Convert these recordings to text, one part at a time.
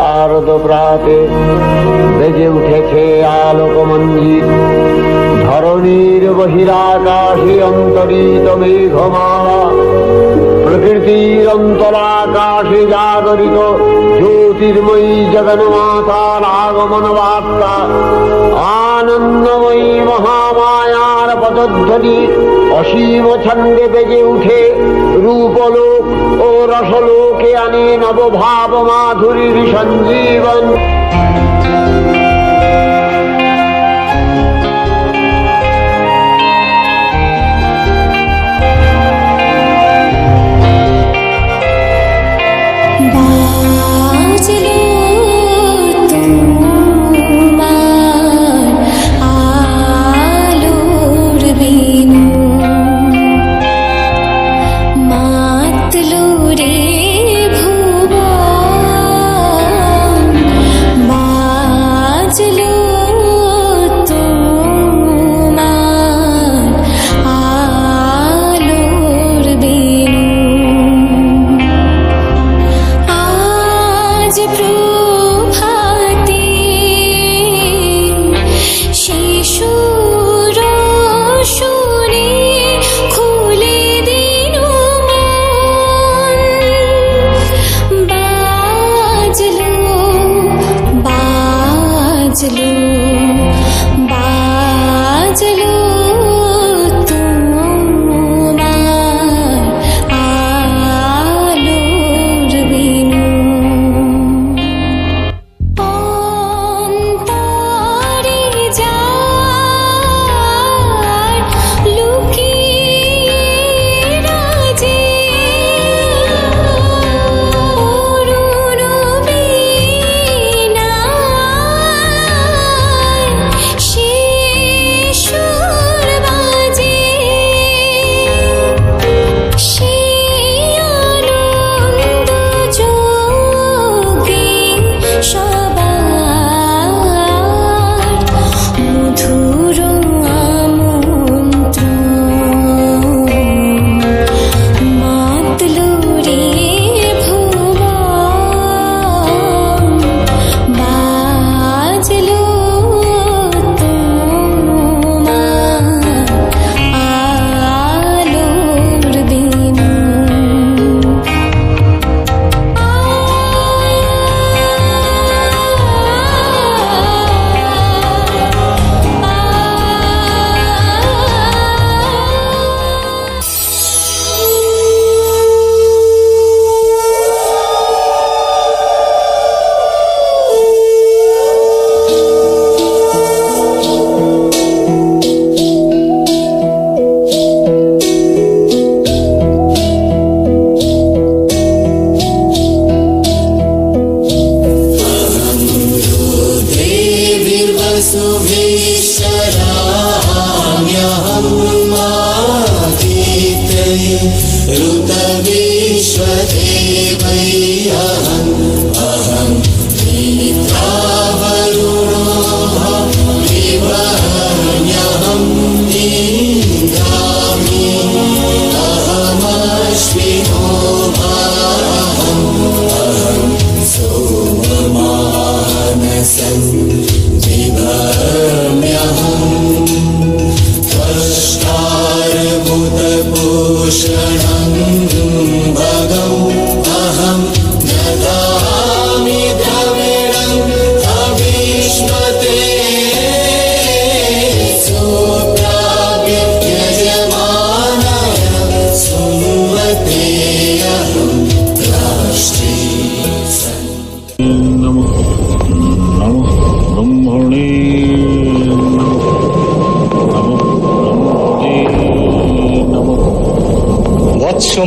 শারদ প্রাতে বেজে উঠেছে আলোকমঞ্জিত, ধরণীর বহিরাকাশে অন্তরিত মেঘমালা, প্রকৃতির অন্তরাকাশে জাগরিত জ্যোতির্ময়ী জগন্মাতার আগমন বার্তা, আনন্দময়ী মহামায়ার পদধ্বনি অসীম ছন্দে বেজে উঠে রূপলোক ও রসলোকে আনে নবভাব মাধুরীর সঞ্জীবন।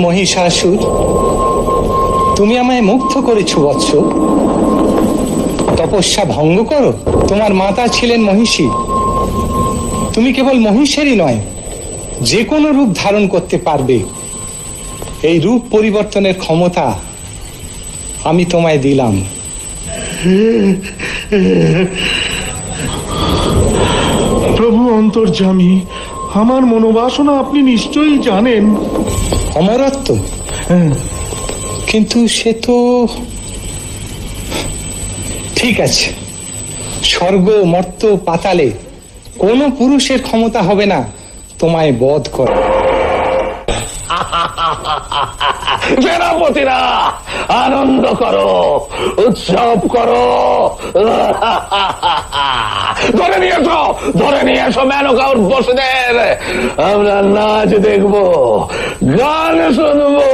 মহিষাসুর, তুমি আমায় মুগ্ধ করেছো বৎস। তপস্যা ভঙ্গ করো। তোমার মাতা ছিলেন মহিষী। তুমি কেবল মহিষেরই নয়, যে কোনো রূপ ধারণ করতে পারবে। এই রূপ পরিবর্তনের ক্ষমতা আমি তোমায় দিলাম। প্রভু অন্তর্যামী, আমার মনোবাসনা আপনি নিশ্চয়ই জানেন। অমরত্ব? কিন্তু সে তো ঠিক আছে, স্বর্গ মর্ত পাতালে কোনো পুরুষের ক্ষমতা হবে না তোমায় বধ করা। সেনাপতিরা আনন্দ করো, উৎসব করো। ধরে নিয়ে এসো মেনকা ওর বসুদের। আমরা নাচ দেখবো, গান শুনবো।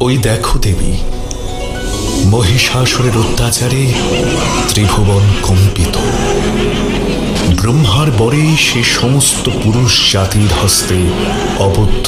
ওই দেখো দেবী, মহিষাসুরের অত্যাচারে ত্রিভুবন কম্পিত। ব্রহ্মার বরে সে সমস্ত পুরুষ জাতির হস্তে অবদ্ধ।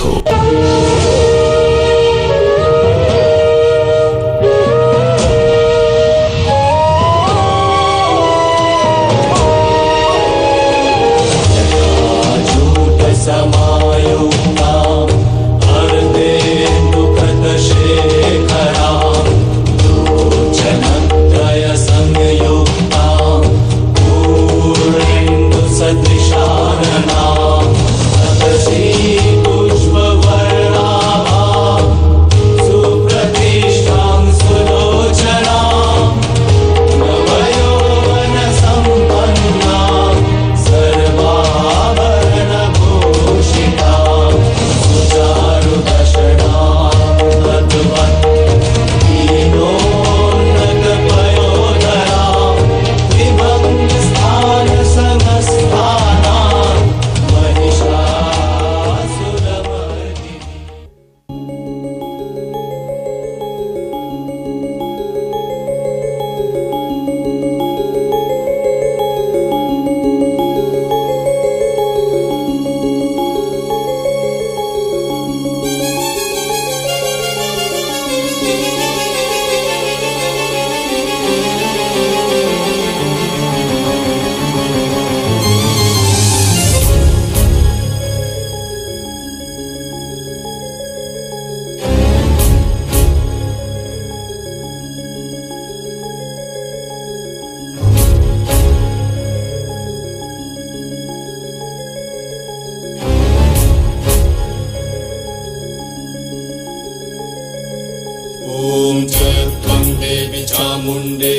चामुण्डे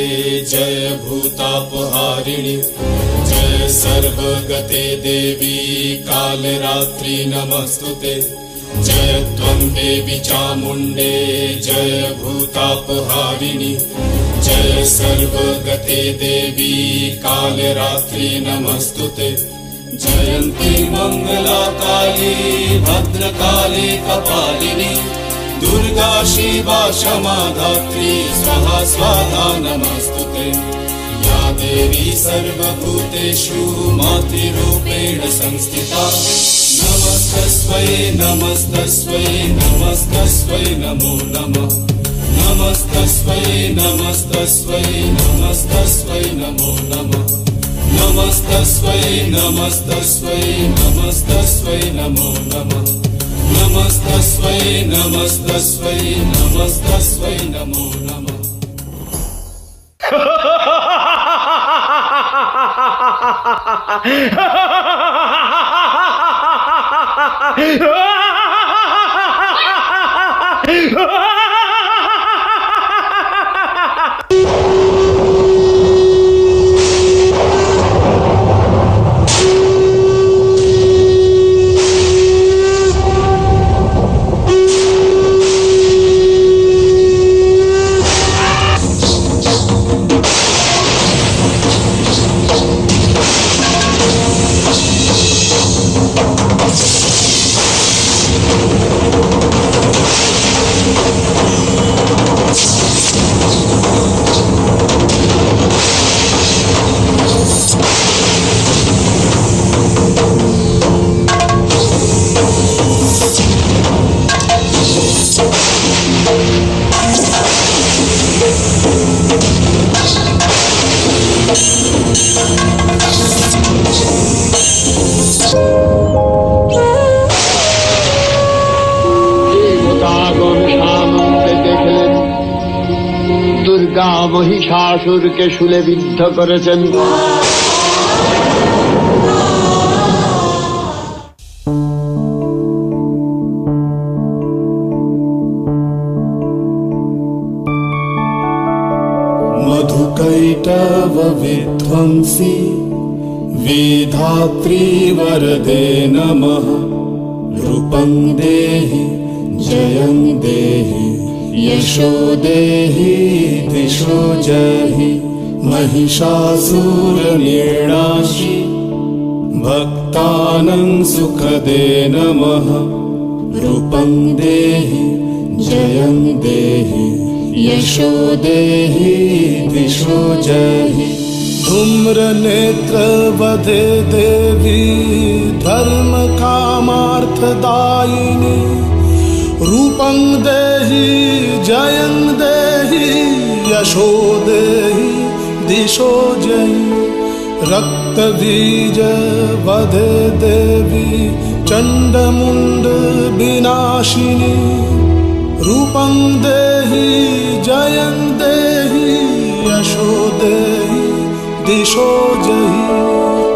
जय भूतापहारिणि जय सर्वगते देवी कालरात्रि नमस्तुते जय त्वं देवी चामुण्डे जय भूतापहारिणि जय सर्वगते देवी कालरात्रि नमस्तुते जयन्ती मङ्गला काली भद्रकाली कपालिनी दुर्गा शिवा क्षमा धात्री स्वाहा स्वाहा नमस्तुते या देवी सर्वभूतेषु मातृरूपेण संस्थिता नमस्तस्मै नमस्तस्मै नमस्तस्मै नमो नमः नमस्तस्मै नमस्तस्मै नमस्तस्मै नमो नमः नमस्तस्मै नमस्तस्मै नमस्तस्मै नमो नमः नमस्तस्मै नमस्तस्मै नमस्तस्मै नमो नमः দেবতাগণ সামন্তে দেখলেন দুর্গা মহিষাসুরকে শূলে বিদ্ধ করেছেন। मधुकैटव विध्वंसी वेधात्री वरदे नमः रूपं देहि जयं देहि यशो देहि दिशो जहि महिषासुरनिर्णाशि भक्तानां सुखदे नमः रूपं देहि जयं देहि यशो देहि दिशो जहि धूम्रनेत्र वधे देवी धर्म कामार्थदायिनी रूपं देहि जयं देहि यशो देहि दिशो जहि रक्तबीज वधे देवी चण्डमुण्ड विनाशिनी रूपं देहि जयं देहि यशो देहि दिशो जहि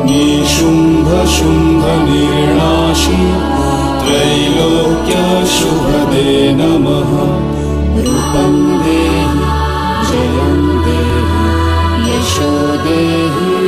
निशुम्भ शुम्भ निर्णाशि त्रैलोक्य शुभदे नमः रूपं देहि जयं देहि यशो देहि